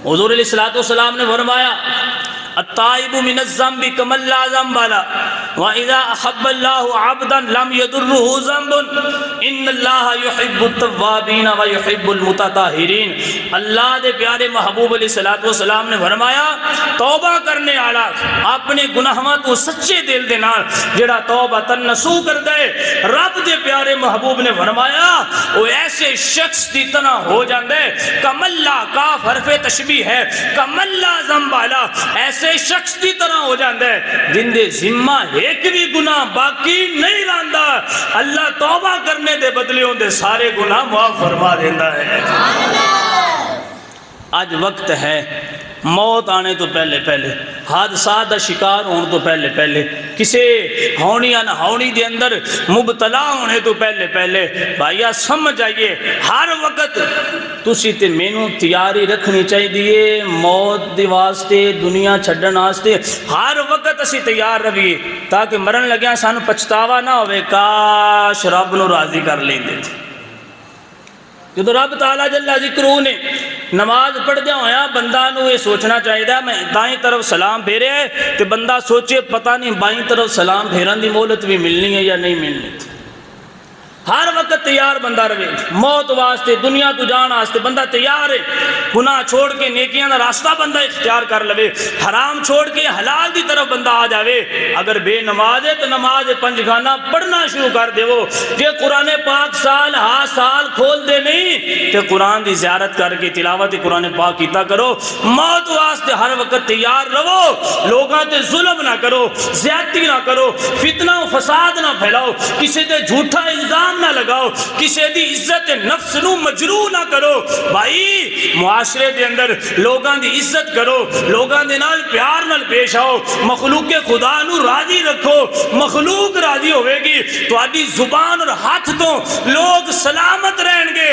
حضور علیہ الصلوۃ والسلام نے فرمایا التائب من الذنب کمن لا ذنب له واذا احب الله عبدا لم يضره ذنب ان الله يحب التوابین ويحب المتطہرین۔ اللہ دے پیارے محبوب علیہ الصلوۃ والسلام نے فرمایا توبہ کرنے والا اپنے گناہاں تو سچے دل دے نال جڑا توبہ نصوح کردا ہے، رب دے پیارے محبوب نے فرمایا وہ ایسے شخص دی طرح ہو جاندا ہے کمن لا، کاف حرف تشبیہ ہے، کمن لا ذنب له، ایسے شخص دی طرح ہو جاندا ہے جن دے ذمہ ایک بھی گناہ باقی نہیں رہندا، اللہ توبہ کرنے دے بدلے ہوں دے سارے گناہ معاف فرما دیندا ہے۔ آج وقت ہے موت آنے تو پہلے پہلے، حادثات دا شکار ہونے تو پہلے پہلے، کسے ہونی یا نہ ہونی دے اندر مبتلا ہونے تو پہلے پہلے بھائیا سمجھ آئیے ہر وقت تسی تے مینوں تیاری رکھنی چاہیے موت دی واسطے، دنیا چھڈن واسطے ہر وقت اسی تیار رہیے تاکہ مرن لگیا سانو پچھتاوا نہ ہوئے کاش رب نو راضی کر لیندے تھے۔ جدو رب تعالیٰ جل ذکرہ نے نماز پڑھ دیا ہویا بندہ نو یہ سوچنا چاہیے میں دائیں طرف سلام پھیرے ہے تو بندہ سوچے پتہ نہیں بائیں طرف سلام پھیرن دی مہلت بھی ملنی ہے یا نہیں ملنی تھی۔ ہر وقت تیار بندہ رہے، موت واسطے، دنیا تو جان واسطے بندہ تیار ہے، گناہ چھوڑ کے نیکیاں دا راستہ بندہ اختیار کر لے، حرام چھوڑ کے حلال دی طرف بندہ آ جاوے۔ اگر بے نماز ہے تو نماز پنج گانا پڑھنا شروع کر دے، وہ جے قرآن پاک سال ہا سال کھول دے نہیں تو قرآن دی زیارت کر کے تلاوت قرآن پاک کیتا کرو۔ موت واسطے ہر وقت تیار رہو، لوگاں تے ظلم نہ کرو، زیادتی نہ کرو، فتنہ و فساد نہ پھیلاؤ، کسی تے جھوٹا الزام نہ لگاؤ، کسی دی عزت نفس نو مجروح نہ کرو۔ بھائی معاشرے دے اندر لوگاں دی عزت کرو، لوگاں دے نال پیار نال پیش آؤ، مخلوق خدا نو راضی رکھو، مخلوق راضی ہوئے گی تو آدھی زبان اور ہاتھ تو لوگ سلامت رہیں گے۔